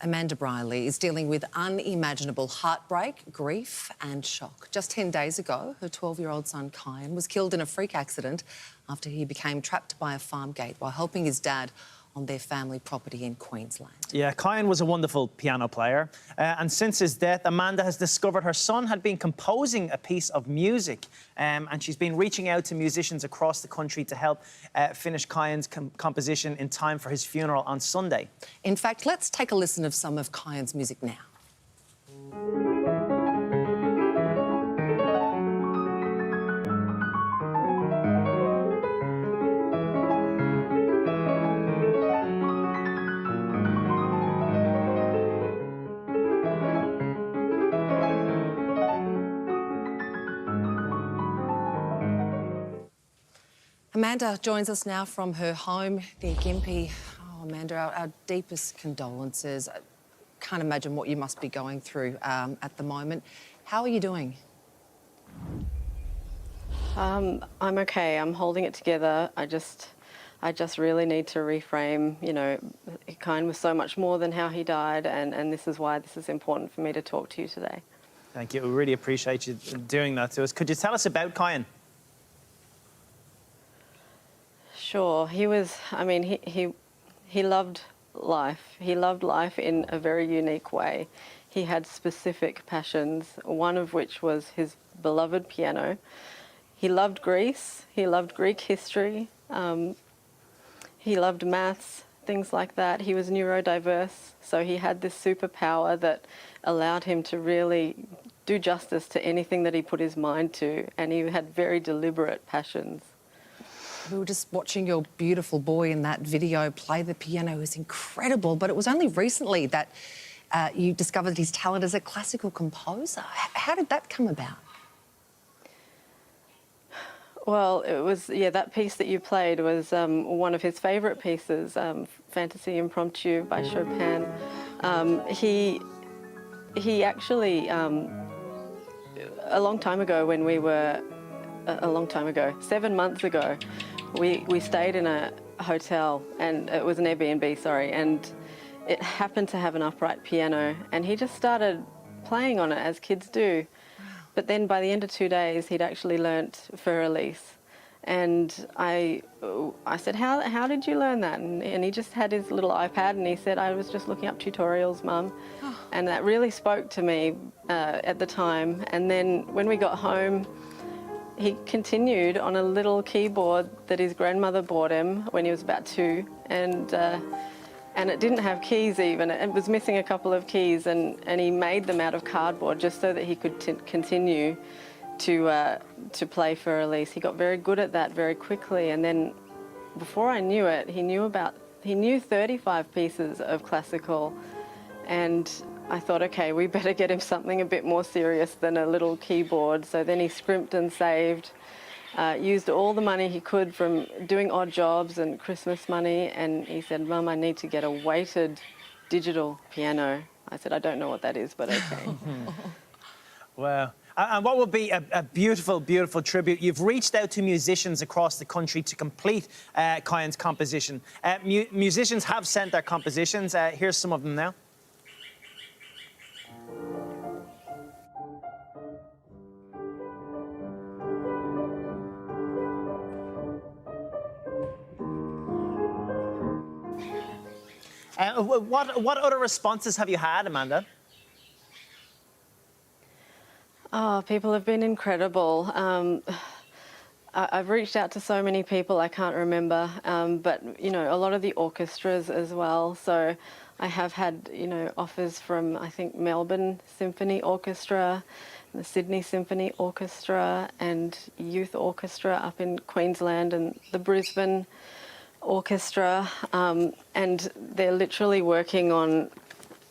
Amanda Briley is dealing with unimaginable heartbreak, grief and shock. Just 10 days ago, her 12-year-old son Kyan was killed in a freak accident after he became trapped by a farm gate while helping his dad on their family property in Queensland. Yeah, Kyan was a wonderful piano player. And since his death, Amanda has discovered her son had been composing a piece of music. And she's been reaching out to musicians across the country to help finish Kyan's composition in time for his funeral on Sunday. In fact, let's take a listen of some of Kyan's music now. Amanda joins us now from her home near Gympie. Oh, Amanda, our deepest condolences. I can't imagine what you must be going through at the moment. How are you doing? I'm okay. I'm holding it together. I just really need to reframe. You know, Kyan was so much more than how he died, and this is why this is important for me to talk to you today. Thank you. We really appreciate you doing that to us. Could you tell us about Kyan? Sure. He was, I mean, he loved life. He loved life in a very unique way. He had specific passions, one of which was his beloved piano. He loved Greece. He loved Greek history. He loved maths, things like that. He was neurodiverse, so he had this superpower that allowed him to really do justice to anything that he put his mind to, and he had very deliberate passions. We were just watching your beautiful boy in that video play the piano. It was incredible, but it was only recently that you discovered his talent as a classical composer. How did that come about? Well, it was, yeah, that piece that you played was one of his favourite pieces, Fantasy Impromptu by Chopin. He actually, a long time ago when we were, a long time ago, 7 months ago, we stayed in a hotel, and it was an Airbnb, sorry, and it happened to have an upright piano, and he just started playing on it as kids do. But then by the end of 2 days, he'd actually learnt for release. And I said, how did you learn that? And he just had his little iPad, and he said, I was just looking up tutorials, Mum. And that really spoke to me at the time. And then when we got home, he continued on a little keyboard that his grandmother bought him when he was about 2, and it didn't have keys even. It was missing a couple of keys, and he made them out of cardboard just so that he could continue to play for release. He got very good at that very quickly, and then before I knew it, he knew 35 pieces of classical, and I thought, okay, we better get him something a bit more serious than a little keyboard. So then he scrimped and saved, used all the money he could from doing odd jobs and Christmas money, and he said, Mum, I need to get a weighted digital piano. I said, I don't know what that is, but okay. Wow. And what would be a beautiful, beautiful tribute? You've reached out to musicians across the country to complete Kyan's composition. Musicians have sent their compositions. Here's some of them now. What other responses have you had, Amanda? Oh, people have been incredible. I've reached out to so many people I can't remember, but, you know, a lot of the orchestras as well. So I have had, you know, offers from, I think, Melbourne Symphony Orchestra, the Sydney Symphony Orchestra, and Youth Orchestra up in Queensland, and the Brisbane Orchestra, and they're literally working on,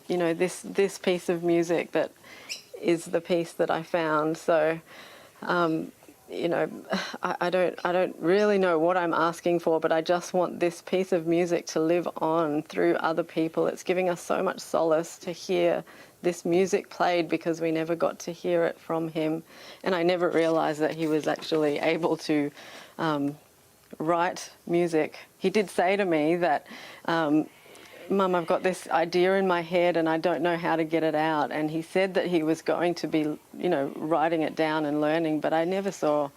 you know, this piece of music that is the piece that I found. So, you know, I don't really know what I'm asking for, but I just want this piece of music to live on through other people. It's giving us so much solace to hear this music played, because we never got to hear it from him, and I never realised that he was actually able to write music. He did say to me that Mum, I've got this idea in my head and I don't know how to get it out. And he said that he was going to be, you know, writing it down and learning, but I never saw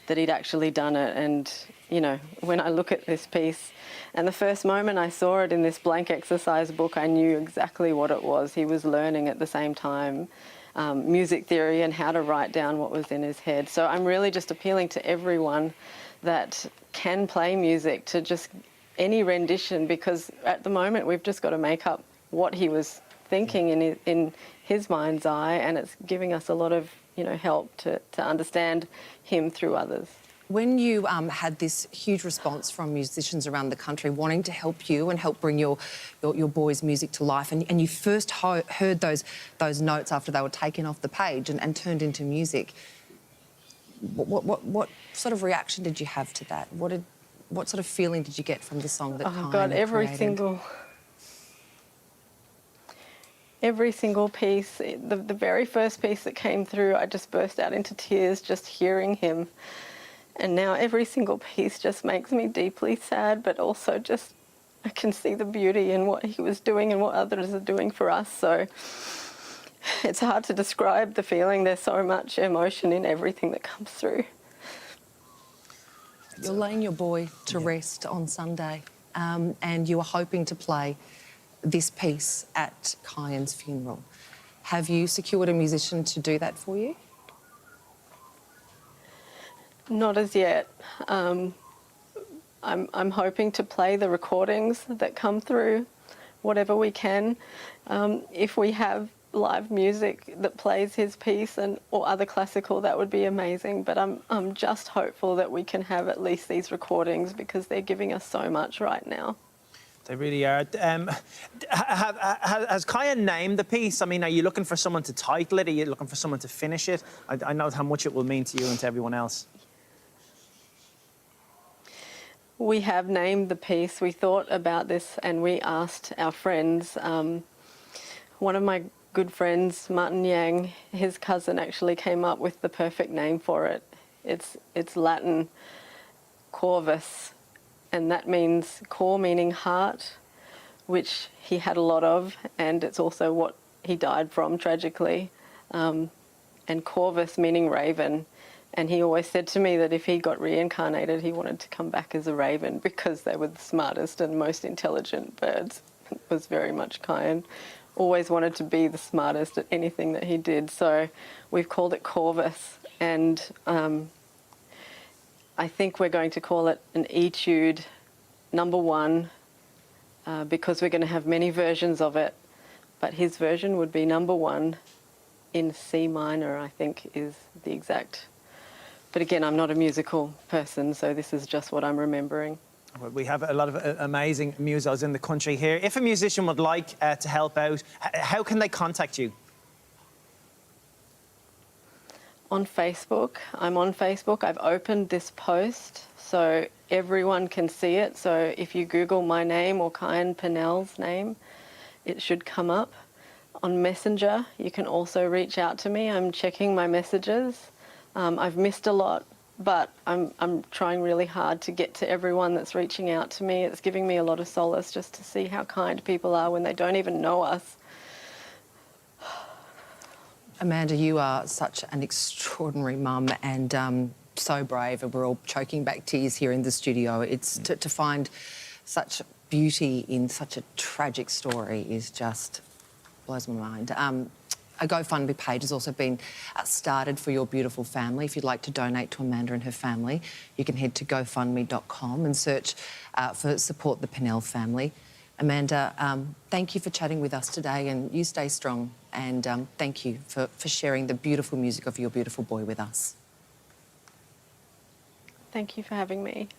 that he'd actually done it. And, you know, when I look at this piece, and the first moment I saw it in this blank exercise book, I knew exactly what it was. He was learning at the same time music theory and how to write down what was in his head. So I'm really just appealing to everyone that can play music to just any rendition, because at the moment we've just got to make up what he was thinking in his mind's eye, and it's giving us a lot of, you know, help to understand him through others. When you had this huge response from musicians around the country wanting to help you and help bring your boy's music to life, and you first heard those notes after they were taken off the page and turned into music, what sort of reaction did you have to that? What sort of feeling did you get from the song that Kyan God, every created? single piece, the very first piece that came through, I just burst out into tears just hearing him. And now every single piece just makes me deeply sad, but also just I can see the beauty in what he was doing and what others are doing for us. So it's hard to describe the feeling. There's so much emotion in everything that comes through. You're laying your boy to rest on Sunday, and you were hoping to play this piece at Kyan's funeral. Have you secured a musician to do that for you? Not as yet. I'm hoping to play the recordings that come through, whatever we can. If we have live music that plays his piece or other classical, that would be amazing. But I'm just hopeful that we can have at least these recordings, because they're giving us so much right now. They really are. Has Kyan named the piece? I mean, are you looking for someone to title it? Are you looking for someone to finish it? I know how much it will mean to you and to everyone else. We have named the piece. We thought about this and we asked our friends. One of my good friends, Martin Yang, his cousin actually came up with the perfect name for it. It's Latin, corvus, and that means core meaning heart, which he had a lot of, and it's also what he died from, tragically, and corvus meaning raven. And he always said to me that if he got reincarnated, he wanted to come back as a raven, because they were the smartest and most intelligent birds. It was very much Kyan. Always wanted to be the smartest at anything that he did. So we've called it Corvus, and I think we're going to call it an etude #1, because we're going to have many versions of it, but his version would be #1 in C minor, I think is the exact. But again, I'm not a musical person, so this is just what I'm remembering. Well, we have a lot of amazing musos in the country here. If a musician would like to help out, how can they contact you? On Facebook. I'm on Facebook. I've opened this post so everyone can see it. So if you Google my name or Kyan Pennell's name, it should come up. On Messenger, you can also reach out to me. I'm checking my messages. I've missed a lot, but I'm trying really hard to get to everyone that's reaching out to me. It's giving me a lot of solace just to see how kind people are when they don't even know us. Amanda, you are such an extraordinary mum and so brave, and we're all choking back tears here in the studio. It's to find such beauty in such a tragic story is just blows my mind. A GoFundMe page has also been started for your beautiful family. If you'd like to donate to Amanda and her family, you can head to gofundme.com and search for Support the Pennell Family. Amanda, thank you for chatting with us today, and you stay strong, and thank you for sharing the beautiful music of your beautiful boy with us. Thank you for having me.